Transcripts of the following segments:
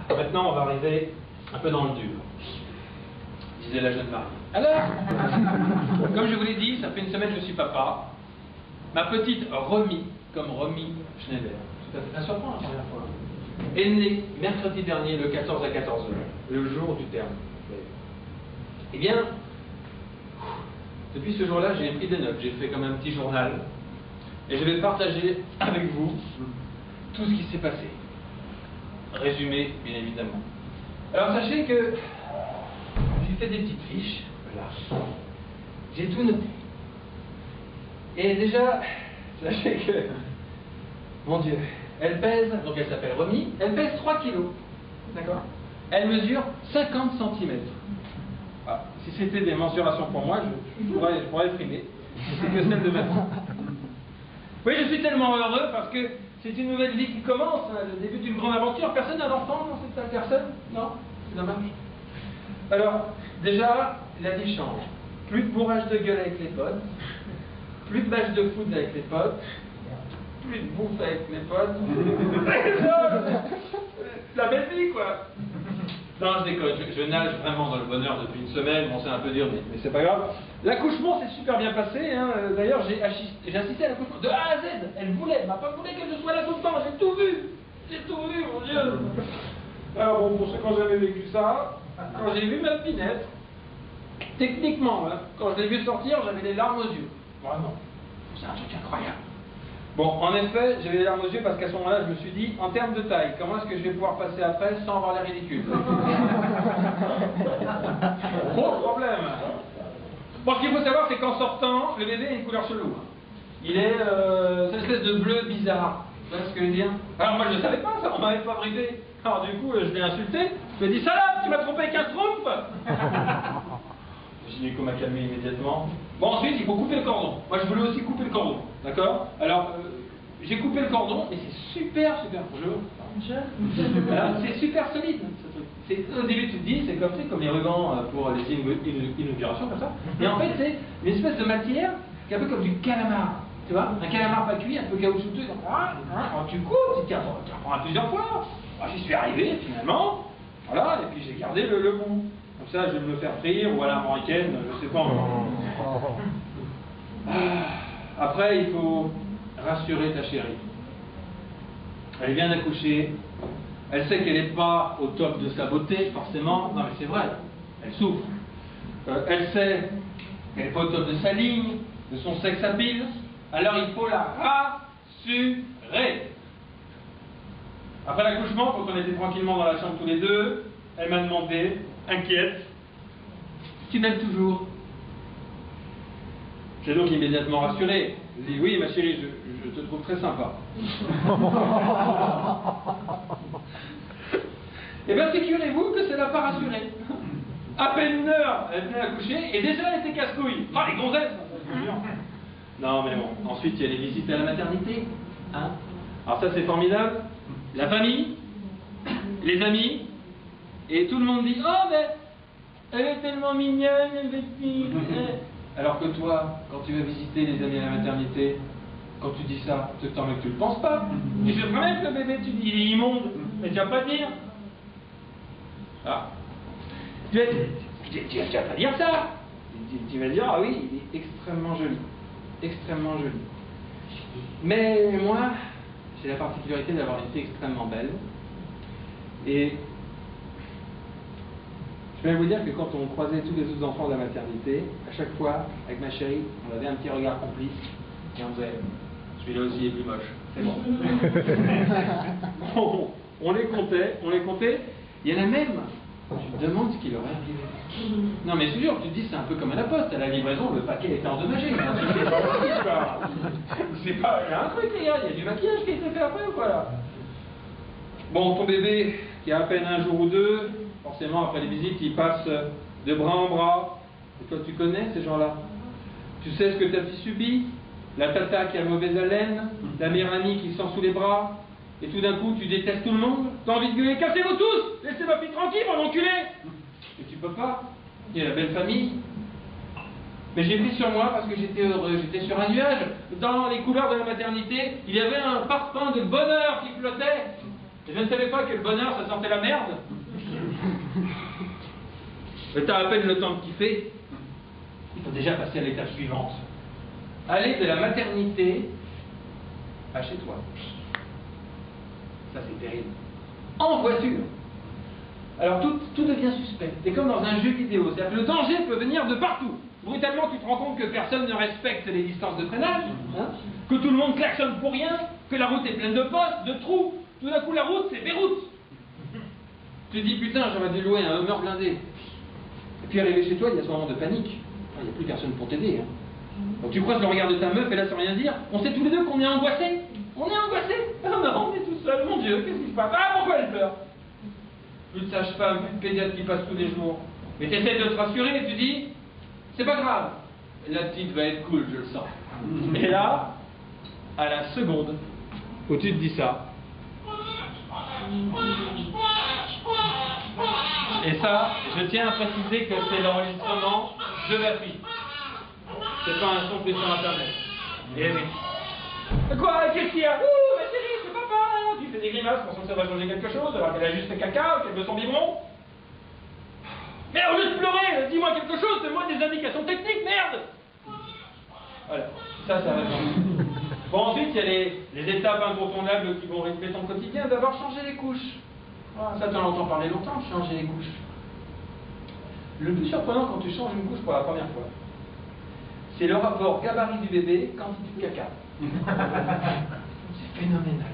Maintenant, on va arriver un peu dans le dur, disait la jeune mariée. Alors, comme je vous l'ai dit, ça fait une semaine que je suis papa. Ma petite Romy, comme Romy Schneider, tout à fait, ça surprend la première fois, est née mercredi dernier, le 14 à 14h, le jour du terme. Eh bien, depuis ce jour-là, j'ai pris des notes, j'ai fait comme un petit journal, et je vais partager avec vous tout ce qui s'est passé. Résumé, bien évidemment. Alors sachez que j'ai fait des petites fiches, voilà. J'ai tout noté. Et déjà, sachez que, mon Dieu, elle pèse, donc elle s'appelle Romy, elle pèse 3 kilos, d'accord? Elle mesure 50 cm. Ah, si c'était des mensurations pour moi, je pourrais frimer. C'est que celle de ma fille. Oui, je suis tellement heureux parce que c'est une nouvelle vie qui commence, le début d'une grande aventure. Personne n'a d'enfant dans cette personne? Non? C'est dommage. Alors, déjà, la vie change. Plus de bourrage de gueule avec les potes, plus de match de foot avec les potes, plus de bouffe avec les potes. La belle vie, quoi. Non, je déconne, je nage vraiment dans le bonheur depuis une semaine. Bon, c'est un peu dur, mais c'est pas grave. L'accouchement s'est super bien passé, hein. D'ailleurs, j'ai assisté à l'accouchement de A à Z. Elle m'a pas voulu que je sois là tout le temps. J'ai tout vu, mon Dieu. Alors bon, pour ceux quand j'avais vécu ça, quand j'ai vu ma fille naître, techniquement, hein, quand je l'ai vue sortir, j'avais les larmes aux yeux. Vraiment, c'est un truc incroyable. Bon, en effet, j'avais les larmes aux yeux parce qu'à ce moment-là, je me suis dit, en termes de taille, comment est-ce que je vais pouvoir passer après sans avoir l'air ridicule? Gros problème. Bon, ce qu'il faut savoir, c'est qu'en sortant, le bébé a une couleur chelou. Il est cette espèce de bleu bizarre. Tu vois ce que je veux dire? Alors moi, je ne savais pas ça, on m'avait pas brisé. Alors du coup, je l'ai insulté. Je lui ai dit, salope, tu m'as trompé avec un schtroumpf. Le gynéco m'a calmé immédiatement. Bon, ensuite, il faut couper le cordon. Moi, je voulais aussi couper le cordon. D'accord? Alors, j'ai coupé le cordon, et c'est super. Bonjour. C'est super solide, ce truc. Au début, tu te dis, c'est comme les rubans pour les inaugurations, comme ça. Et en fait, c'est une espèce de matière qui est un peu comme du calamar. Tu vois? Un calamar pas cuit, un peu caoutchouteux. Alors, tu coupes, tu apprends plusieurs fois. Alors, j'y suis arrivé, finalement. Voilà, et puis j'ai gardé le bout. Comme ça, je vais me le faire frire, ou à l'américaine, je sais pas encore. Après, il faut rassurer ta chérie. Elle vient d'accoucher. Elle sait qu'elle n'est pas au top de sa beauté, forcément. Non, mais c'est vrai. Elle souffre. Elle sait qu'elle n'est pas au top de sa ligne, de son sex appeal. Alors, il faut la rassurer. Après l'accouchement, quand on était tranquillement dans la chambre tous les deux, elle m'a demandé, inquiète, tu m'aimes toujours? J'ai donc immédiatement rassuré. J'ai dit, oui, ma chérie, je te trouve très sympa. Eh bien, figurez-vous que ça l'a pas rassurée. À peine une heure, elle venait accoucher, et déjà elle était casse-couille. Ah, les gonzesses! Non, mais bon, ensuite il y a les visites à la maternité. Hein? Alors ça, c'est formidable. La famille, les amis, et tout le monde dit, oh, mais elle est tellement mignonne, elle est... Alors que toi, quand tu vas visiter les amis à la maternité, quand tu dis ça, tu t'en mets que tu le penses pas. Et je quand même que le bébé, tu dis, il est immonde, mais tu vas pas dire. Ah. Tu vas pas dire ça. Tu vas dire, ah oui, il est extrêmement joli. Extrêmement joli. Mais moi, j'ai la particularité d'avoir une fille extrêmement belle. Et je vais vous dire que quand on croisait tous les autres enfants de la maternité, à chaque fois, avec ma chérie, on avait un petit regard complice, et on disait, celui-là aussi est plus moche, c'est bon. Bon, on les comptait, il y en a même, tu te demandes ce qu'il aurait arrivé. Non mais c'est sûr, tu te dis, c'est un peu comme à la poste, à la livraison, le paquet était endommagé. C'est pas, il y a un truc, il y a du maquillage qui a été fait après ou quoi là? Bon, ton bébé, qui a à peine un jour ou deux, forcément, après les visites, il passe de bras en bras. Et toi, tu connais ces gens-là? Tu sais ce que ta fille subit? La tata qui a mauvaise haleine, la meilleure amie qui le sent sous les bras, et tout d'un coup, tu détestes tout le monde? T'as envie de gueuler, cassez-vous tous! Laissez ma fille tranquille, mon enculé! Mais tu peux pas. Il y a la belle famille. Mais j'ai pris sur moi parce que j'étais heureux, j'étais sur un nuage. Dans les couleurs de la maternité, il y avait un parfum de bonheur qui flottait. Et je ne savais pas que le bonheur, ça sentait la merde. Mais t'as à peine le temps de kiffer. Il faut déjà passer à l'étape suivante. Aller de la maternité à chez toi. Ça, c'est terrible. En voiture. Alors tout devient suspect. C'est comme dans un jeu vidéo. C'est-à-dire que le danger peut venir de partout. Brutalement, tu te rends compte que personne ne respecte les distances de freinage, hein, que tout le monde klaxonne pour rien, que la route est pleine de postes, de trous. Tout d'un coup, la route, c'est Beyrouth. Tu te dis, putain, j'aurais dû louer un Hummer blindé. Et puis arrivé chez toi, il y a ce moment de panique. Il n'y a plus personne pour t'aider. Hein. Donc tu croises le regard de ta meuf et là, sans rien dire, on sait tous les deux qu'on est angoissés. On est angoissés. Ah non, on est tout seul. Mon Dieu, qu'est-ce qui se passe? Ah, pourquoi elle pleure? Plus de sage-femme, plus de pédiatre qui passe tous les jours. Mais tu essaies de te rassurer et tu dis, c'est pas grave. La petite va être cool, je le sens. Et là, à la seconde où tu te dis ça, et ça, je tiens à préciser que c'est l'enregistrement de la fille. C'est pas un son fait sur internet. Eh oui. Quoi? Qu'est-ce qu'il y a? Ouh, ma chérie, c'est papa! Tu fais des grimaces, pensant que ça va changer quelque chose, alors qu'elle a juste fait caca, qu'elle veut son biberon. Mais au lieu de pleurer, dis-moi quelque chose, donne-moi des indications techniques, merde! Voilà, ça va changer. Bon, ensuite, il y a les étapes incontournables qui vont rythmer ton quotidien. D'abord, changer les couches. Ah, ça, t'en entends parler longtemps, changer les couches. Le plus surprenant quand tu changes une couche pour la première fois, c'est le rapport gabarit du bébé, quantité de caca. C'est phénoménal.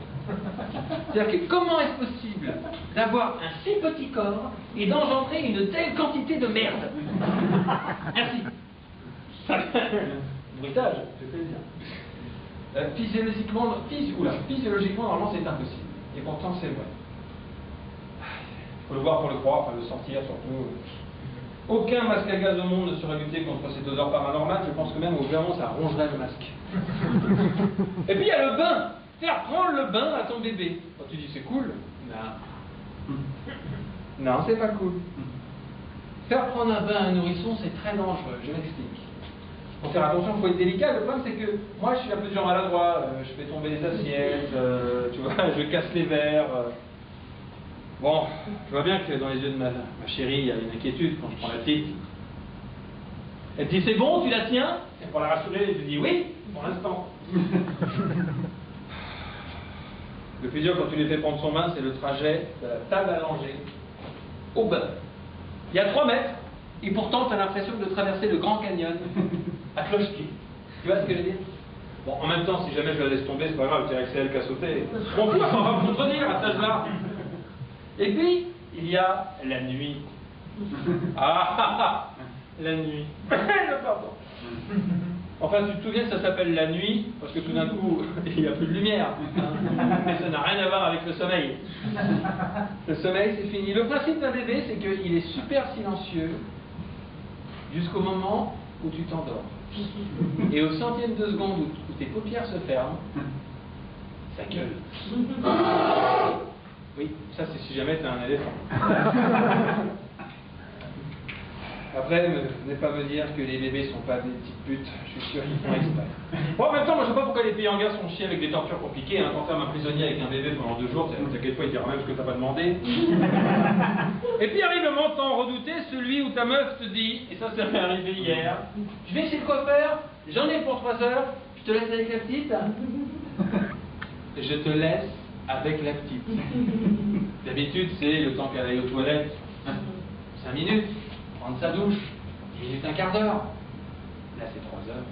C'est-à-dire que comment est-ce possible d'avoir un si petit corps et d'engendrer une telle quantité de merde? Merci. Bruitage, c'est plaisir. Physiologiquement, normalement, c'est impossible. Et pourtant, c'est vrai. Il faut le voir pour le croire, enfin le sentir surtout. Aucun masque à gaz au monde ne saurait lutter contre cette odeur paranormale. Je pense que même au Vermont, ça rongerait le masque. Et puis il y a le bain. Faire prendre le bain à ton bébé. Quand tu dis c'est cool, non. Non, c'est pas cool. Faire prendre un bain à un nourrisson, c'est très dangereux. Je m'explique. Faut faire attention, il faut être délicat. Le problème, c'est que moi, je suis un peu du genre maladroit. Je fais tomber les assiettes, tu vois, je casse les verres. Bon, je vois bien que dans les yeux de ma chérie, il y a une inquiétude quand je prends la petite. Elle dit c'est bon, tu la tiens? Et pour la rassurer, je lui dis oui, pour l'instant. Le plus dur quand tu lui fais prendre son bain, c'est le trajet de la table allongée au bain. Il y a 3 mètres, et pourtant tu as l'impression de traverser le Grand Canyon à cloche-pied. Tu vois ce que je veux dire? Bon, en même temps, si jamais je la laisse tomber, c'est pas grave, je dirais que c'est elle qui a sauté. Mon fils, on va me contredire à cet âge-là. Et puis, il y a la nuit. Ah, la nuit. Pardon. Enfin, tu te souviens, ça s'appelle la nuit, parce que tout d'un coup, il n'y a plus de lumière. Mais ça n'a rien à voir avec le sommeil. Le sommeil, c'est fini. Le principe d'un bébé, c'est qu'il est super silencieux jusqu'au moment où tu t'endors. Et au centième de seconde où tes paupières se ferment, ça gueule. Oui, ça c'est si jamais t'es un éléphant. Après, venez pas me dire que les bébés sont pas des petites putes, je suis sûr qu'ils font exprès. Bon, en même temps, moi je sais pas pourquoi les pays en guerre sont chiés avec des tortures compliquées, hein. Quand t'as un prisonnier avec un bébé pendant 2 jours, t'inquiète pas, il dira même ce que t'as pas demandé. Et puis arrive le moment tant redouté, celui où ta meuf te dit, et ça c'est arrivé hier, je vais chez le coiffeur, j'en ai pour 3 heures, je te laisse avec la petite. Je te laisse avec la petite. D'habitude, c'est le temps qu'elle aille aux toilettes, 5 minutes. Prendre sa douche, 10 minutes, un quart d'heure. Là, c'est 3 heures.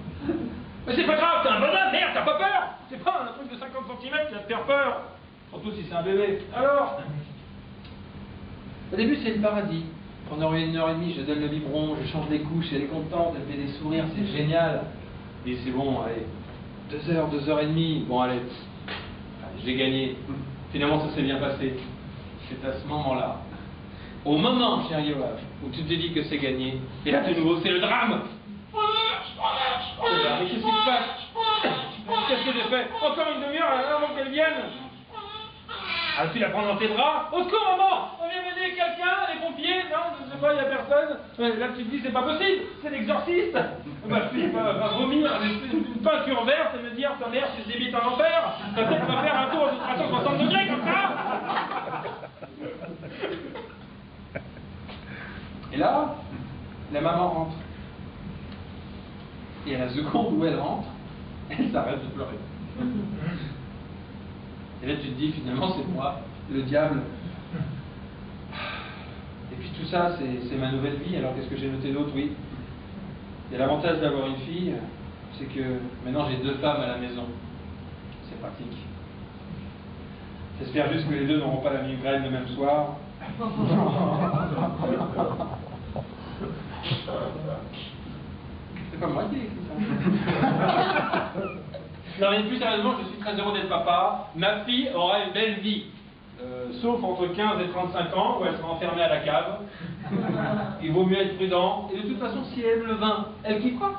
Mais c'est pas grave, t'es un bonhomme, merde, t'as pas peur? C'est pas un truc de 50 cm qui va te faire peur. Surtout si c'est un bébé. Alors, au début, c'est le paradis. Pendant 1h30, je donne le biberon, je change les couches, elle est contente, elle fait des sourires, c'est génial. Et c'est bon, allez, 2 heures, 2h30, bon, allez, j'ai gagné. Finalement, ça s'est bien passé. C'est à ce moment-là, au moment, cher Yoav, où tu te dis que c'est gagné, et là de nouveau c'est le drame. Mais qu'est-ce qui se passe? Qu'est-ce que j'ai fait? Encore une demi-heure avant qu'elle vienne. Ah, tu la prends dans tes bras. Au secours, maman! On vient m'aider quelqu'un, les pompiers? Non, je sais pas, il n'y a personne. Là tu te dis c'est pas possible, c'est l'exorciste. Ma fille va vomir une peinture verte et me dire ta mère, tu te débites en enfer. Ta tête va faire un tour de 360 degrés comme ça. Et là, la maman rentre. Et à la seconde où elle rentre, elle s'arrête de pleurer. Et là tu te dis finalement c'est moi, le diable. Et puis tout ça c'est ma nouvelle vie, alors qu'est-ce que j'ai noté d'autre? Oui. Et l'avantage d'avoir une fille, c'est que maintenant j'ai 2 femmes à la maison. C'est pratique. J'espère juste que les 2 n'auront pas la migraine le même soir. C'est pas moi qui ai écrit ça. Non mais plus sérieusement, je suis très heureux d'être papa. Ma fille aura une belle vie. Sauf entre 15 et 35 ans, où elle sera enfermée à la cave. Il vaut mieux être prudent. Et de toute façon, si elle aime le vin, elle kiffera.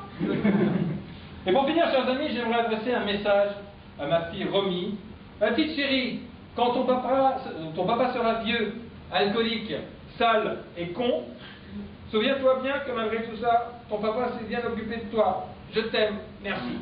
Et pour finir, chers amis, j'aimerais adresser un message à ma fille Romy. Ma petite chérie, quand ton papa sera vieux, alcoolique, sale et con, souviens-toi bien que malgré tout ça, ton papa s'est bien occupé de toi. Je t'aime. Merci.